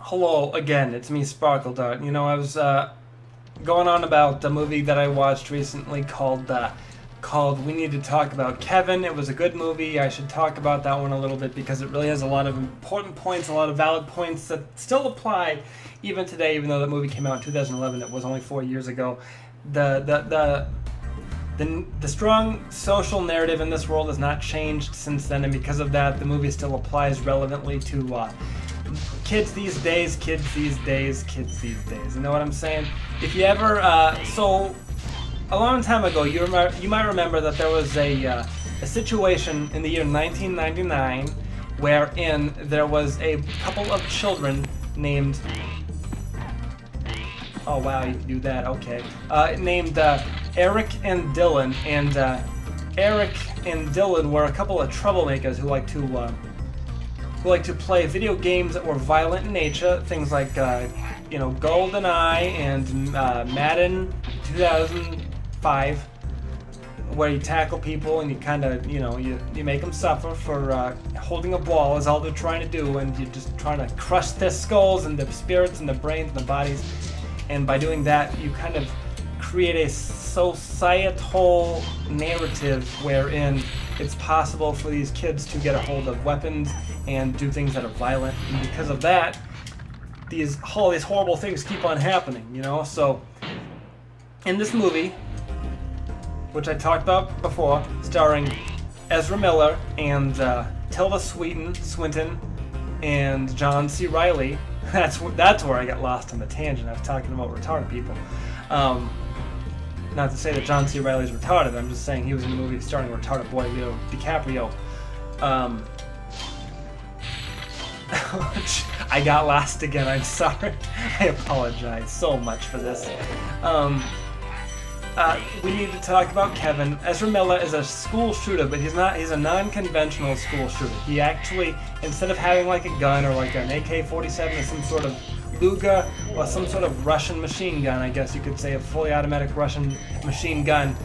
Hello again, it's me, SparkleDart. You know, I was going on about the movie that I watched recently called We Need to Talk About Kevin. It was a good movie. I should talk about that one a little bit because it really has a lot of important points, a lot of valid points that still apply even today, even though that movie came out in 2011. It was only 4 years ago. The strong social narrative in this world has not changed since then, and because of that, the movie still applies relevantly to kids these days, kids these days, kids these days. You know what I'm saying? If you ever, so a long time ago, you might remember that there was a situation in the year 1999 wherein there was a couple of children named, oh wow, you can do that, okay, named Eric and Dylan, and Eric and Dylan were a couple of troublemakers who like to play video games that were violent in nature, things like you know, GoldenEye and Madden 2005, where you tackle people and you kind of, you know, you make them suffer for holding a ball is all they're trying to do, and you're just trying to crush their skulls and their spirits and their brains and their bodies, and by doing that you kind of create a societal narrative wherein it's possible for these kids to get a hold of weapons and do things that are violent, and because of that, all these horrible things keep on happening, you know? So, in this movie, which I talked about before, starring Ezra Miller and Tilda Swinton and John C. Reilly, that's where I got lost on the tangent. I was talking about retarded people. Not to say that John C. Reilly's retarded, I'm just saying he was in a movie starring retarded boy Leo DiCaprio. I got lost again, I'm sorry. I apologize so much for this. We need to talk about Kevin. Ezra Miller is a school shooter, but he's a non-conventional school shooter. He actually, instead of having like a gun or like an AK-47 or some sort of Luger or some sort of Russian machine gun, I guess you could say, a fully automatic Russian machine gun,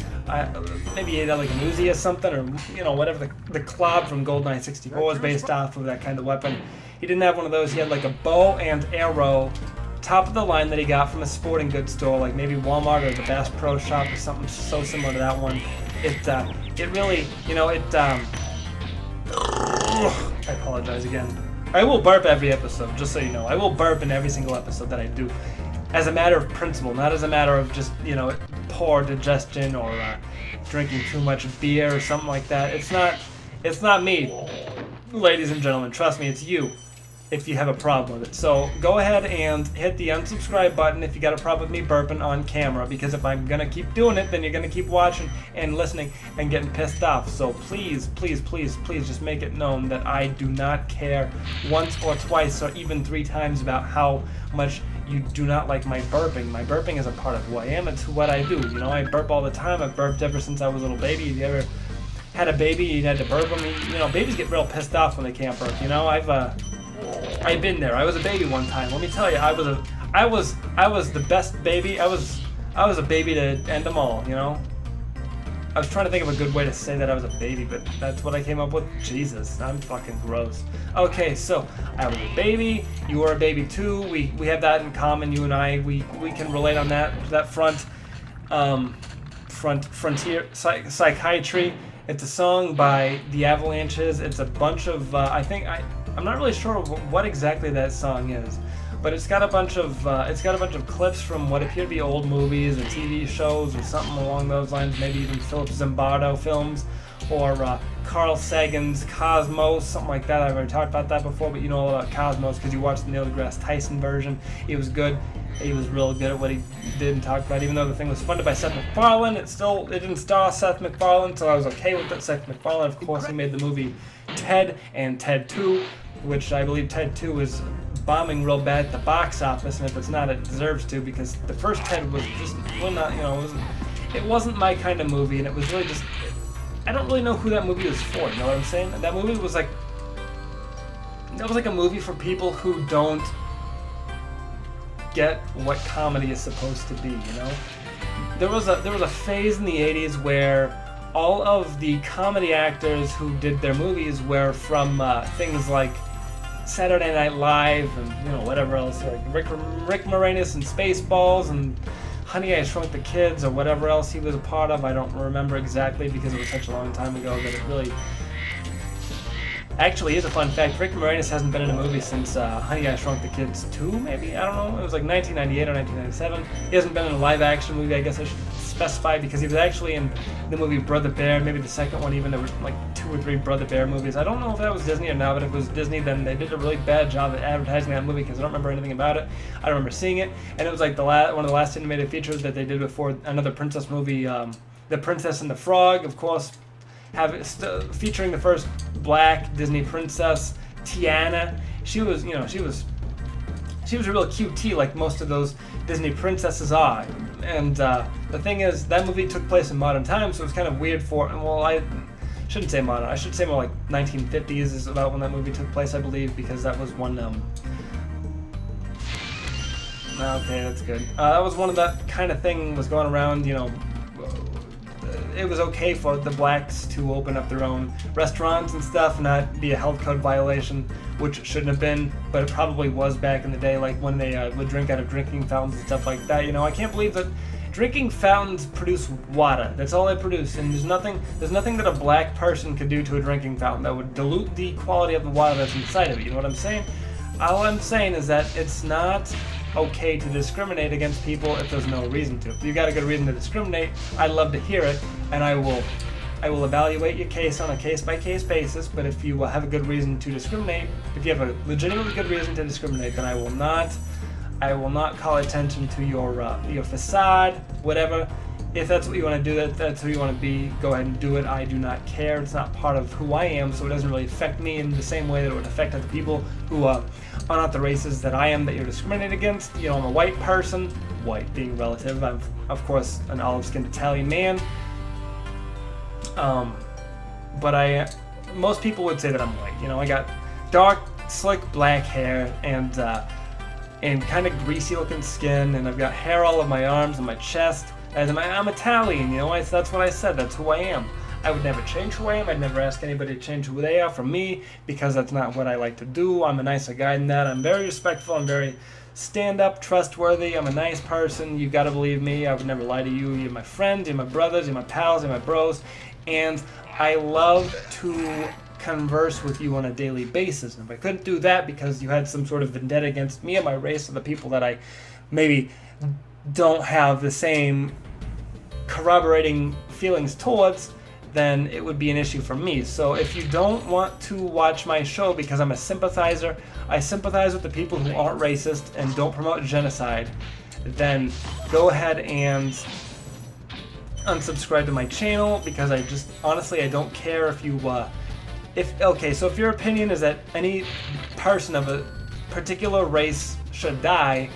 maybe he had like an Uzi or something, or you know, whatever the Klob from GoldenEye 64 is based off of, that kind of weapon. He didn't have one of those. He had like a bow and arrow, top of the line, that he got from a sporting goods store, like maybe Walmart or the Bass Pro Shop or something so similar to that one. It really, you know, I apologize again. I will burp every episode, just so you know. I will burp in every single episode that I do, as a matter of principle, not as a matter of just, you know, poor digestion or drinking too much beer or something like that. It's not me, ladies and gentlemen. Trust me, it's you, if you have a problem with it. So go ahead and hit the unsubscribe button if you got a problem with me burping on camera, because if I'm gonna keep doing it, then you're gonna keep watching and listening and getting pissed off. So please, please, please, please just make it known that I do not care once or twice or even 3 times about how much you do not like my burping. My burping is a part of who I am. It's what I do. You know, I burp all the time. I've burped ever since I was a little baby. If you ever had a baby, you had to burp them. You know, babies get real pissed off when they can't burp. You know, I've been there. I was a baby one time. Let me tell you, I was the best baby. I was a baby to end them all, you know? I was trying to think of a good way to say that I was a baby, but that's what I came up with. Jesus, I'm fucking gross. Okay, so I was a baby, you were a baby too. We have that in common, you and I. We can relate on that front. Frontier Psychiatry. It's a song by The Avalanches. It's a bunch of I'm not really sure what exactly that song is, but it's got a bunch of clips from what appear to be old movies or TV shows or something along those lines. Maybe even Philip Zimbardo films, or Carl Sagan's Cosmos, something like that. I've already talked about that before, but you know all about Cosmos because you watched the Neil deGrasse Tyson version. He was good. He was real good at what he did and talked about. Even though the thing was funded by Seth MacFarlane, it didn't star Seth MacFarlane, so I was okay with that. Seth MacFarlane, of course, he made the movie Ted and Ted 2, which I believe Ted 2 is bombing real bad at the box office, and if it's not, it deserves to, because the first Ted was just, well, not, you know, it wasn't my kind of movie, and it was really just, I don't really know who that movie was for, you know what I'm saying? That movie was like, a movie for people who don't get what comedy is supposed to be, you know? There was a phase in the 80s where all of the comedy actors who did their movies were from things like Saturday Night Live and whatever else, like Rick Moranis and Spaceballs and Honey, I Shrunk the Kids or whatever else he was a part of. I don't remember exactly because it was such a long time ago that it really... Actually, here's a fun fact. Rick Moranis hasn't been in a movie since Honey, I Shrunk the Kids 2, maybe? I don't know. It was like 1998 or 1997. He hasn't been in a live-action movie, I guess I should specify, because he was actually in the movie Brother Bear, maybe the second one even. There were like 2 or 3 Brother Bear movies. I don't know if that was Disney or not, but if it was Disney, then they did a really bad job at advertising that movie because I don't remember anything about it. I remember seeing it, and it was like one of the last animated features that they did before another princess movie, The Princess and the Frog, of course, featuring the first black Disney princess, Tiana. She was a real cutie like most of those Disney princesses are. And the thing is, that movie took place in modern times, so it was kind of weird for, well, I shouldn't say modern, I should say more like 1950s is about when that movie took place, I believe, because that was one, okay, that's good. That was one of that kind of thing was going around, it was okay for the blacks to open up their own restaurants and stuff, not be a health code violation, which it shouldn't have been, but it probably was back in the day, like when they would drink out of drinking fountains and stuff like that. I can't believe that drinking fountains produce water. That's all they produce, and there's nothing that a black person could do to a drinking fountain that would dilute the quality of the water that's inside of it. You know what I'm saying? All I'm saying is that it's not okay to discriminate against people if there's no reason to. If you got a good reason to discriminate, I'd love to hear it, and I will evaluate your case on a case-by-case basis. But if you have a good reason to discriminate, if you have a legitimately good reason to discriminate, then I will not call attention to your facade, whatever. If that's what you want to do, that's who you want to be, go ahead and do it. I do not care. It's not part of who I am, so it doesn't really affect me in the same way that it would affect other people who are not the races that I am that you're discriminating against. I'm a white person, white being relative. I'm, of course, an olive-skinned Italian man. But most people would say that I'm white. I got dark, slick black hair and kind of greasy-looking skin, and I've got hair all over my arms and my chest. And I'm Italian, that's what I said, that's who I am. I would never change who I am, I'd never ask anybody to change who they are from me, because that's not what I like to do. I'm a nicer guy than that. I'm very respectful, I'm very stand-up, trustworthy, I'm a nice person, you gotta believe me, I would never lie to you. You're my friends, you're my brothers, you're my pals, you're my bros, and I love to converse with you on a daily basis. And if I couldn't do that because you had some sort of vendetta against me and my race or the people that I maybe don't have the same corroborating feelings towards, then it would be an issue for me. So if you don't want to watch my show because I'm a sympathizer, I sympathize with the people who aren't racist and don't promote genocide, then go ahead and unsubscribe to my channel, because I just, honestly, I don't care if you, so if your opinion is that any person of a particular race should die,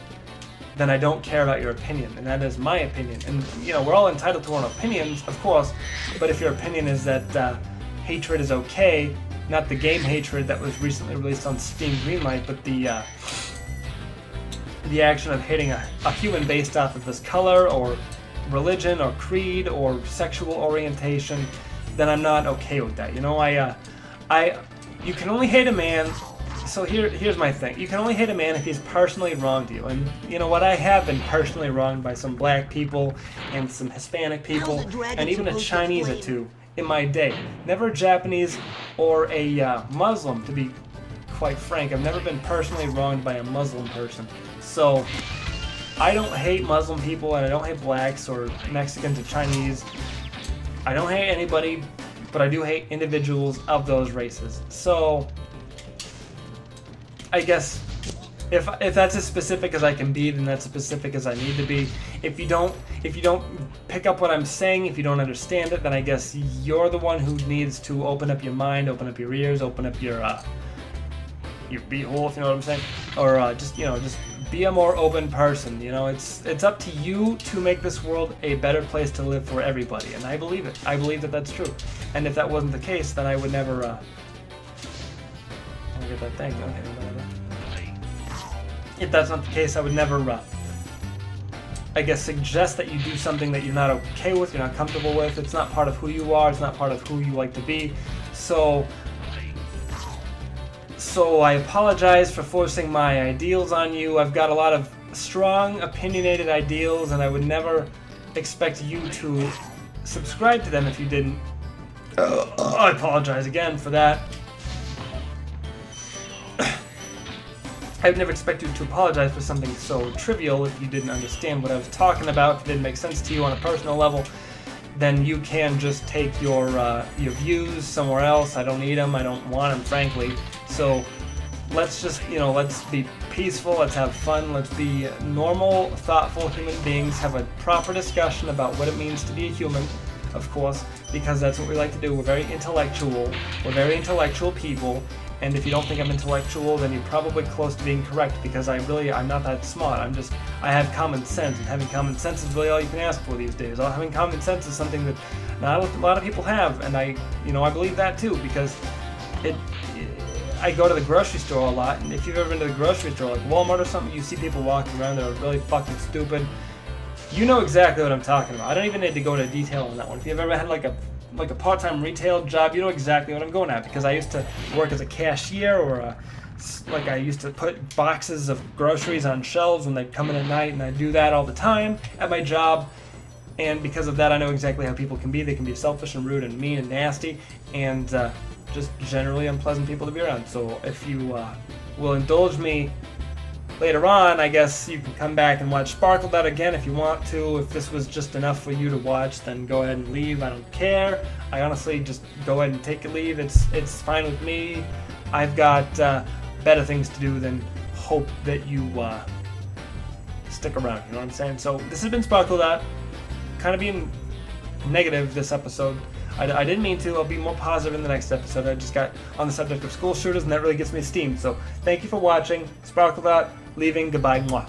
then I don't care about your opinion, and that is my opinion. And, we're all entitled to our own opinions, of course, but if your opinion is that hatred is okay, not the game Hatred that was recently released on Steam Greenlight, but the action of hating a human based off of his color, or religion, or creed, or sexual orientation, then I'm not okay with that. You can only hate a man. So here's my thing. You can only hate a man if he's personally wronged you. And you know what? I have been personally wronged by some black people and some Hispanic people and even a Chinese or two in my day. Never a Japanese or a Muslim, to be quite frank. I've never been personally wronged by a Muslim person. So I don't hate Muslim people, and I don't hate blacks or Mexicans or Chinese. I don't hate anybody, but I do hate individuals of those races. So I guess if that's as specific as I can be, then that's as specific as I need to be. If you don't pick up what I'm saying, if you don't understand it, then I guess you're the one who needs to open up your mind, open up your ears, open up your beehole, if you know what I'm saying, or just be a more open person. It's up to you to make this world a better place to live for everybody, and I believe it. I believe that that's true. And if that wasn't the case, then I would never. Get that thing. Okay. If that's not the case, I would never, I guess, suggest that you do something that you're not okay with, you're not comfortable with. It's not part of who you are. It's not part of who you like to be. So So I apologize for forcing my ideals on you. I've got a lot of strong, opinionated ideals, and I would never expect you to subscribe to them if you didn't. I apologize again for that. I would never expect you to apologize for something so trivial if you didn't understand what I was talking about, if it didn't make sense to you on a personal level. Then you can just take your views somewhere else. I don't need them. I don't want them, frankly. So let's just, let's be peaceful. Let's have fun. Let's be normal, thoughtful human beings. Have a proper discussion about what it means to be a human, of course, because that's what we like to do. We're very intellectual. We're very intellectual people. And if you don't think I'm intellectual, then you're probably close to being correct, because I'm not that smart. I have common sense, and having common sense is really all you can ask for these days. Having common sense is something that not a lot of people have, and I believe that too, because I go to the grocery store a lot, and if you've ever been to the grocery store, like Walmart or something, you see people walking around that are really fucking stupid. You know exactly what I'm talking about. I don't even need to go into detail on that one. If you've ever had like a part-time retail job, you know exactly what I'm going at, because I used to work as a cashier, or I used to put boxes of groceries on shelves when they'd come in at night, and I do that all the time at my job. And because of that, I know exactly how people can be. They can be selfish and rude and mean and nasty, and just generally unpleasant people to be around. So if you will indulge me later on, I guess you can come back and watch SparkleDart again if you want to. If this was just enough for you to watch, then go ahead and leave. I don't care. I honestly just go ahead and take a leave. It's fine with me. I've got better things to do than hope that you stick around. You know what I'm saying? So this has been SparkleDart. Kind of being negative this episode. I didn't mean to. I'll be more positive in the next episode. I just got on the subject of school shooters, and that really gets me steamed. So thank you for watching. SparkleDart, leaving. Goodbye. Mwah.